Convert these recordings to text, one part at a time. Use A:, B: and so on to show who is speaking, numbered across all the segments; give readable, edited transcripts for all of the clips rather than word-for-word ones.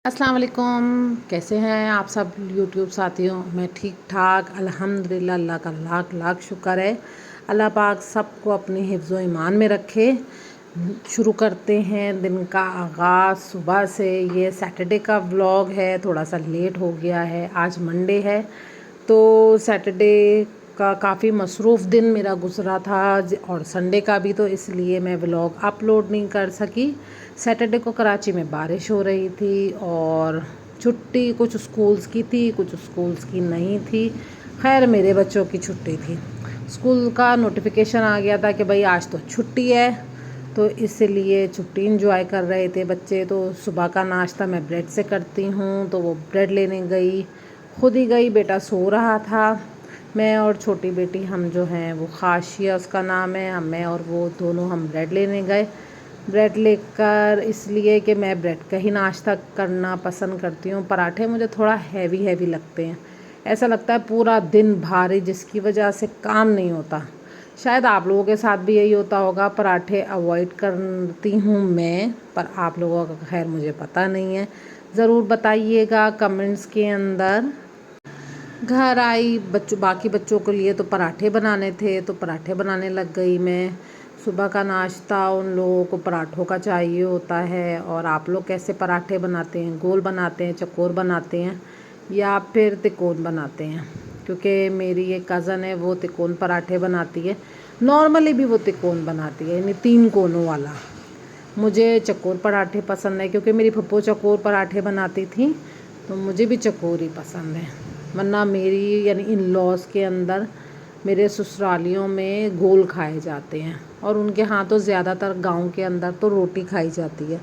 A: अस्सलाम वालेकुम। कैसे हैं आप सब यूट्यूब साथियों? मैं ठीक ठाक अल्हम्दुलिल्लाह। अल्लाह का लाख लाख शुक्र है। अल्लाह पाक सबको अपने हिफ्ज़ व ईमान में रखे। शुरू करते हैं दिन का आगाज़ सुबह से। ये सैटरडे का व्लॉग है, थोड़ा सा लेट हो गया है। आज मंडे है तो सैटरडे का काफ़ी मसरूफ़ दिन मेरा गुज़रा था और संडे का भी, तो इसलिए मैं व्लॉग अपलोड नहीं कर सकी। सैटरडे को कराची में बारिश हो रही थी और छुट्टी कुछ स्कूल्स की थी, कुछ स्कूल्स की नहीं थी। खैर मेरे बच्चों की छुट्टी थी। स्कूल का नोटिफिकेशन आ गया था कि भाई आज तो छुट्टी है, तो इसलिए छुट्टी इंजॉय कर रहे थे बच्चे। तो सुबह का नाश्ता मैं ब्रेड से करती हूँ, तो वो ब्रेड लेने गई, खुद ही गई। बेटा सो रहा था। मैं और छोटी बेटी हम जो हैं वो खाशिया उसका नाम है, मैं और वो दोनों हम ब्रेड लेने गए। ब्रेड लेकर इसलिए कि मैं ब्रेड का ही नाश्ता करना पसंद करती हूँ। पराठे मुझे थोड़ा हैवी हैवी लगते हैं, ऐसा लगता है पूरा दिन भारी, जिसकी वजह से काम नहीं होता। शायद आप लोगों के साथ भी यही होता होगा। पराठे अवॉइड करती हूँ मैं, पर आप लोगों का खैर मुझे पता नहीं है। ज़रूर बताइएगा कमेंट्स के अंदर। घर आई, बाकी बच्चों के लिए तो पराठे बनाने थे, तो पराठे बनाने लग गई मैं। सुबह का नाश्ता उन लोगों को पराठों का चाहिए होता है। और आप लोग कैसे पराठे बनाते हैं? गोल बनाते हैं, चौकोर बनाते हैं या फिर तिकोन बनाते हैं? क्योंकि मेरी एक कज़न है, वो तिकोन पराठे बनाती है। नॉर्मली भी वो तिकोन बनाती है, यानी 3 कोनों वाला। मुझे चकोर पराठे पसंद है क्योंकि मेरी फप्पो चकोर पराठे बनाती थी, तो मुझे भी चकोर ही पसंद है। वरना मेरी यानी इन लॉज के अंदर, मेरे ससुरालियों में गोल खाए जाते हैं और उनके यहाँ तो ज़्यादातर गांव के अंदर तो रोटी खाई जाती है।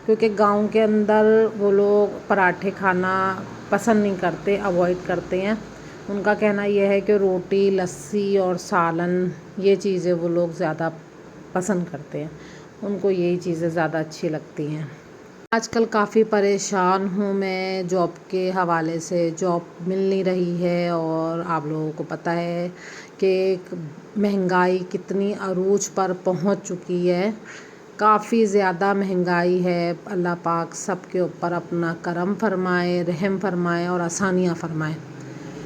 A: क्योंकि गांव के अंदर वो लोग पराठे खाना पसंद नहीं करते, अवॉइड करते हैं। उनका कहना यह है कि रोटी, लस्सी और सालन, ये चीज़ें वो लोग ज़्यादा पसंद करते हैं। उनको यही चीज़ें ज़्यादा अच्छी लगती हैं। आजकल काफ़ी परेशान हूँ मैं जॉब के हवाले से। जॉब मिल नहीं रही है और आप लोगों को पता है कि महंगाई कितनी अरूज पर पहुँच चुकी है। काफ़ी ज़्यादा महंगाई है। अल्लाह पाक सबके ऊपर अपना करम फरमाए, रहम फरमाए और आसानियाँ फरमाए,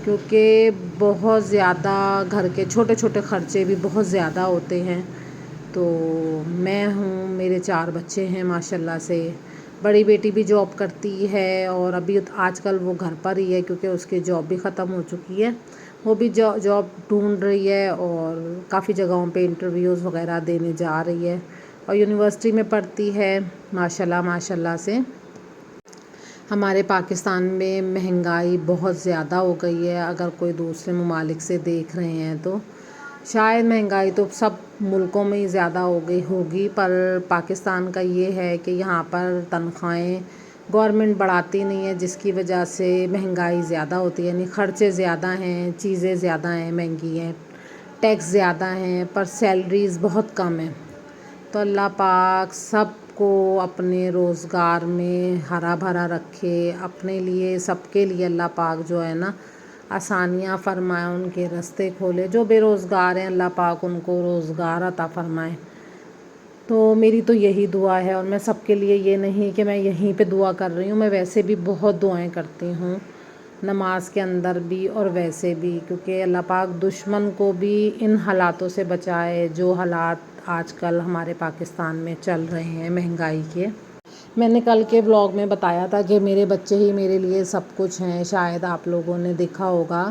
A: क्योंकि बहुत ज़्यादा घर के छोटे छोटे ख़र्चे भी बहुत ज़्यादा होते हैं। तो मैं हूँ, मेरे 4 बच्चे हैं माशाल्लाह से। बड़ी बेटी भी जॉब करती है और अभी आजकल वो घर पर ही है क्योंकि उसकी जॉब भी ख़त्म हो चुकी है। वो भी जॉब ढूंढ रही है और काफ़ी जगहों पे इंटरव्यूज़ वगैरह देने जा रही है और यूनिवर्सिटी में पढ़ती है माशाल्लाह माशाल्लाह से। हमारे पाकिस्तान में महंगाई बहुत ज़्यादा हो गई है। अगर कोई दूसरे ममालिक से देख रहे हैं तो शायद महंगाई तो सब मुल्कों में ही ज़्यादा हो गई होगी, पर पाकिस्तान का ये है कि यहाँ पर तनख्वाहें गवर्नमेंट बढ़ाती नहीं है, जिसकी वजह से महंगाई ज़्यादा होती है। यानी ख़र्चे ज़्यादा हैं, चीज़ें ज़्यादा हैं, महंगी हैं, टैक्स ज़्यादा हैं, पर सैलरीज़ बहुत कम हैं। तो अल्लाह पाक सबको अपने रोज़गार में हरा भरा रखे, अपने लिए सबके लिए अल्लाह पाक जो है ना आसानियाँ फ़रमाए, उनके रास्ते खोले। जो बेरोज़गार हैं अल्लाह पाक उनको रोज़गार अता फ़रमाए। तो मेरी तो यही दुआ है। और मैं सबके लिए ये नहीं कि मैं यहीं पे दुआ कर रही हूँ, मैं वैसे भी बहुत दुआएं करती हूँ, नमाज के अंदर भी और वैसे भी, क्योंकि अल्लाह पाक दुश्मन को भी इन हालातों से बचाए जो हालात आजकल हमारे पाकिस्तान में चल रहे हैं महंगाई के। मैंने कल के व्लॉग में बताया था कि मेरे बच्चे ही मेरे लिए सब कुछ हैं, शायद आप लोगों ने देखा होगा।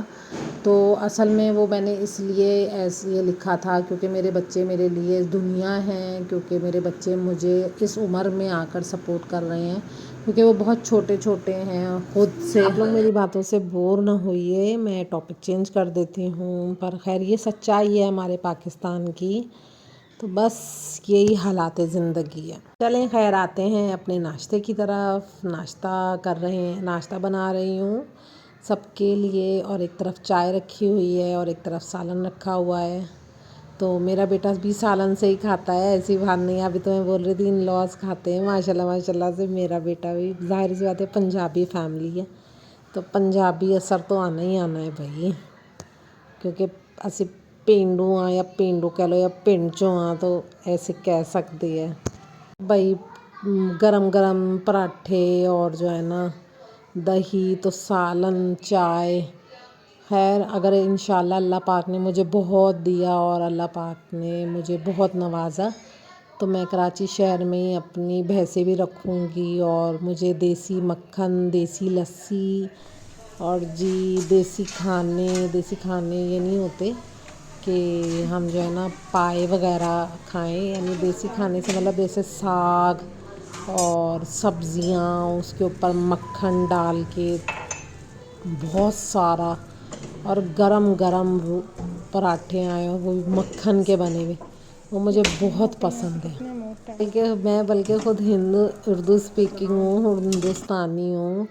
A: तो असल में वो मैंने इसलिए ऐसे लिखा था क्योंकि मेरे बच्चे मेरे लिए दुनिया हैं, क्योंकि मेरे बच्चे मुझे इस उम्र में आकर सपोर्ट कर रहे हैं, क्योंकि वो बहुत छोटे छोटे हैं खुद से। आप लोग मेरी बातों से बोर ना होइए, मैं टॉपिक चेंज कर देती हूँ, पर खैर ये सच्चाई है हमारे पाकिस्तान की। तो बस यही हालात ज़िंदगी है। चलें खैर, आते हैं अपने नाश्ते की तरफ। नाश्ता कर रहे हैं, नाश्ता बना रही हूँ सबके लिए, और एक तरफ चाय रखी हुई है और एक तरफ सालन रखा हुआ है। तो मेरा बेटा भी सालन से ही खाता है, ऐसी बात नहीं है। अभी तो मैं बोल रही थी इन लॉज खाते हैं माशाल्लाह माशाल्लाह से। मेरा बेटा भी, ज़ाहिर सी बात है, पंजाबी फैमिली है तो पंजाबी असर तो आना ही आना है भाई, क्योंकि ਅਸੀਂ ਪੇਂਡੂ हाँ या पेंडू कह लो या पिंड चो हाँ, तो ऐसे कह सकती है भाई। گرم گرم پراٹھے اور جو ہے نا دہی تو سالن چائے. خیر اگر انشاءاللہ اللہ پاک نے مجھے بہت دیا اور اللہ پاک نے مجھے بہت نوازا تو میں کراچی شہر میں ہی اپنی بھینسیں بھی رکھوں گی، اور مجھے دیسی مکھن، دیسی لسی اور دیسی کھانے یہ نہیں ہوتے کہ ہم جو ہے نا پائے وغیرہ کھائیں. یعنی دیسی کھانے سے مطلب جیسے ساگ اور سبزیاں، اس کے اوپر مکھن ڈال کے بہت سارا، اور گرم گرم پراٹھے آئے اور وہ بھی مکھن کے بنے ہوئے، وہ مجھے بہت پسند ہے. بلکہ خود اردو اسپیکنگ ہوں، ہندوستانی ہوں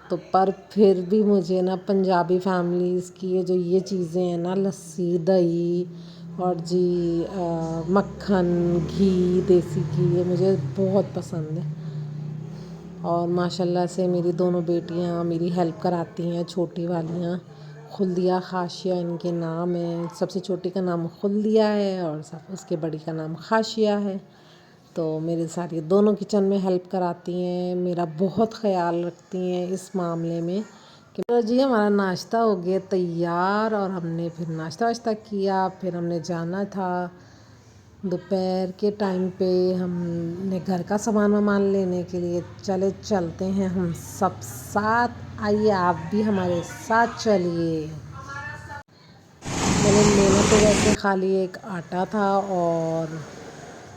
A: تو پر پھر بھی مجھے نا پنجابی فیملیز کی یہ چیزیں ہیں نا، لسی دہی اور مکھن گھی دیسی گھی، یہ مجھے بہت پسند ہے. اور ماشاء اللہ سے میری دونوں بیٹیاں میری ہیلپ کراتی ہیں، چھوٹی والیاں خلدیہ خاشیہ ان کے نام ہیں. سب سے چھوٹی کا نام خلدیہ ہے اور اس کے بڑی کا نام خاشیہ ہے. تو میرے ساتھ یہ دونوں کچن میں ہیلپ کراتی ہیں، میرا بہت خیال رکھتی ہیں اس معاملے میں کہ جی ہمارا ناشتہ ہو گیا تیار، اور ہم نے پھر ناشتہ واشتہ کیا. پھر ہم نے جانا تھا دوپہر کے ٹائم پہ ہم نے گھر کا سامان لینے کے لیے. چلتے ہیں ہم سب ساتھ، آئیے آپ بھی ہمارے ساتھ چلیے. لینا تو ویسے خالی ایک آٹا تھا اور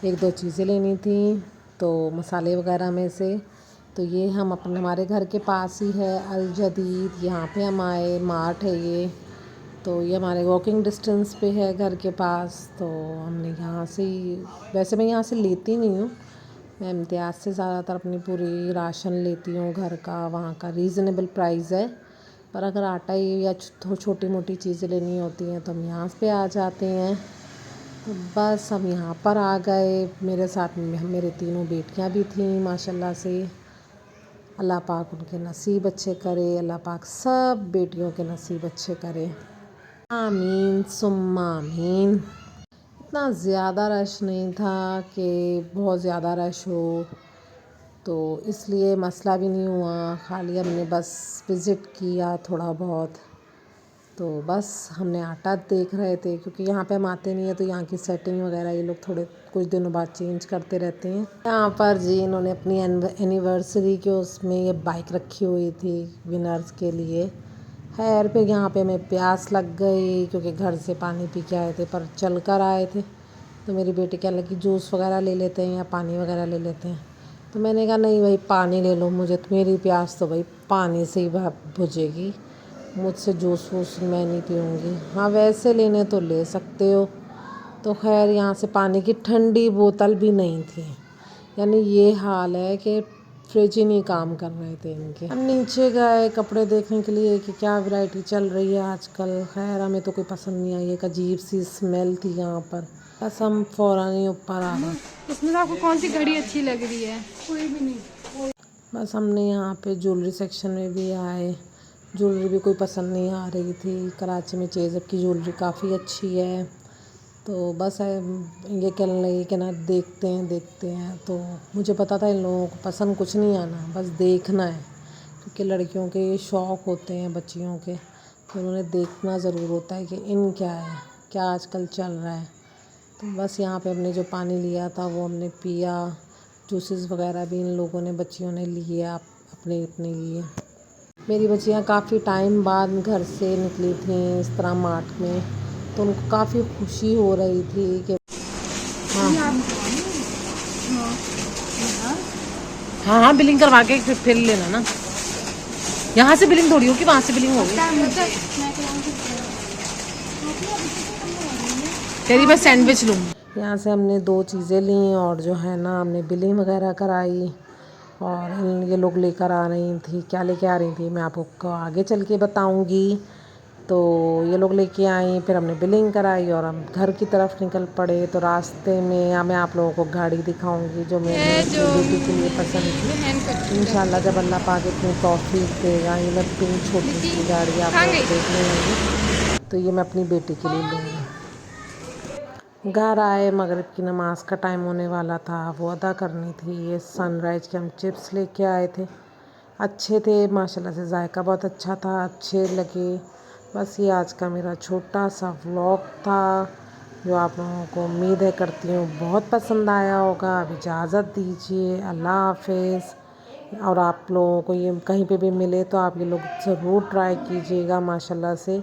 A: ایک دو چیزیں لینی تھیں تو مسالے وغیرہ میں سے. تو یہ ہم ہمارے گھر کے پاس ہی ہے الجدید، یہاں پہ ہم آئے، مارٹ ہے یہ، تو یہ ہمارے واکنگ ڈسٹینس پہ ہے گھر کے پاس. تو ہم نے یہاں سے ہی، ویسے میں یہاں سے لیتی نہیں ہوں، میں امتیاز سے زیادہ تر اپنی پوری راشن لیتی ہوں گھر کا. وہاں کا ریزنیبل پرائز ہے، پر اگر آٹا یا چھوٹی موٹی چیزیں لینی ہوتی ہیں تو ہم یہاں پہ آ جاتے ہیں. تو بس ہم یہاں پر آ گئے، میرے ساتھ میرے تینوں بیٹیاں بھی تھیں ماشاء اللہ سے. اللہ پاک ان کے نصیب اچھے کرے، اللہ پاک سب بیٹیوں کے نصیب اچھے کرے، آمین ثم آمین. اتنا زیادہ رش نہیں تھا کہ بہت زیادہ رش ہو، تو اس لیے مسئلہ بھی نہیں ہوا. خالی ہم نے بس وزٹ کیا تھوڑا بہت. تو بس ہم نے آٹا دیکھ رہے تھے کیونکہ یہاں پہ ہم آتے نہیں ہیں تو یہاں کی سیٹنگ وغیرہ یہ لوگ تھوڑے کچھ دنوں بعد چینج کرتے رہتے ہیں. یہاں پر انہوں نے اپنی اینیورسری کے اس میں یہ بائک رکھی ہوئی تھی ونرز کے لیے. خیر پھر یہاں پہ ہمیں پیاس لگ گئی کیونکہ گھر سے پانی پی کے آئے تھے، پر چل کر آئے تھے. تو میری بیٹی کہنے لگی جوس وغیرہ لے لیتے ہیں یا پانی وغیرہ لے لیتے ہیں. تو میں نے کہا نہیں بھائی پانی لے لو، مجھے میری پیاس تو بھائی پانی سے ہی بجھے گی، مجھ سے جوس ووس میں نہیں پیوں گی. ہاں ویسے لینے تو لے سکتے ہو. تو خیر یہاں سے پانی کی ٹھنڈی بوتل بھی نہیں تھی. یعنی یہ حال ہے کہ فریج ہی نہیں کام کر رہے تھے ان کے. ہم نیچے گئے کپڑے دیکھنے کے لیے کہ کیا ورائٹی چل رہی ہے آج کل. خیر ہمیں تو کوئی پسند نہیں آئی، ایک عجیب سی اسمیل تھی یہاں پر. بس ہم فوراً ہی اوپر آ گئے.
B: اس میں آپ کو کون سی گھڑی اچھی لگ رہی ہے؟ کوئی بھی نہیں.
A: بس ہم نے یہاں پہ جولری سیکشن میں بھی آئے، جولری بھی کوئی پسند نہیں آ رہی تھی. کراچی میں چیزب کی جولری کافی اچھی ہے. تو بس یہ کہنے لگی کہ نا دیکھتے ہیں. تو مجھے پتا تھا ان لوگوں کو پسند کچھ نہیں آنا، بس دیکھنا ہے کیونکہ لڑکیوں کے یہ شوق ہوتے ہیں بچیوں کے، تو انہوں نے دیکھنا ضرور ہوتا ہے کہ ان کیا ہے، کیا آج کل چل رہا ہے. تو بس یہاں پہ ہم نے جو پانی لیا تھا وہ ہم نے پیا. جوسز وغیرہ بھی ان لوگوں نے بچیوں نے لیے اپنے لیے. میری بچیاں کافی ٹائم بعد گھر سے نکلی تھیں اس طرح مارٹ میں، تو ان کو کافی خوشی ہو رہی تھی کہ ہاں بلنگ کروا کے پھر لینا نا. یہاں سے بلنگ تھوڑی ہوگی، وہاں سے بلنگ ہوگی. تیری بس سینڈوچ لوں. یہاں سے ہم نے 2 چیزیں لیں اور جو ہے نا ہم نے بلنگ وغیرہ کرائی. اور یہ لوگ لے کر آ رہی تھی، کیا لے کے آ رہی تھی میں آپ کو آگے چل کے بتاؤں گی. تو یہ لوگ لے کے آئیں، پھر ہم نے بلنگ کرائی اور ہم گھر کی طرف نکل پڑے. تو راستے میں میں آپ لوگوں کو گاڑی دکھاؤں گی جو میں نے اپنی بیٹی کے لیے پسند کی. انشاءاللہ جب اللہ پاک اتنی توفیق دے گا، یہ میں پنک چھوٹی سی گاڑی آپ لوگ دیکھ لیں گی تو یہ میں اپنی بیٹی کے لیے لوں گی. گھر آئے، مغرب کی نماز کا ٹائم ہونے والا تھا، وہ ادا کرنی تھی۔ یہ سن رائز کے ہم چپس لے کے آئے تھے، اچھے تھے ماشاءاللہ سے، ذائقہ بہت اچھا تھا، اچھے لگے۔ بس یہ آج کا میرا چھوٹا سا ولاگ تھا جو آپ لوگوں کو امید ہے کرتی ہوں بہت پسند آیا ہوگا۔ اب اجازت دیجیے، اللہ حافظ۔ اور آپ لوگوں کو یہ کہیں پہ بھی ملے تو آپ یہ لوگ ضرور ٹرائی کیجیے گا، ماشاءاللہ سے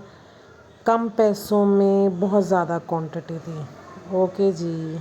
A: کم پیسوں میں بہت زیادہ کوانٹٹی تھی۔ اوکے جی۔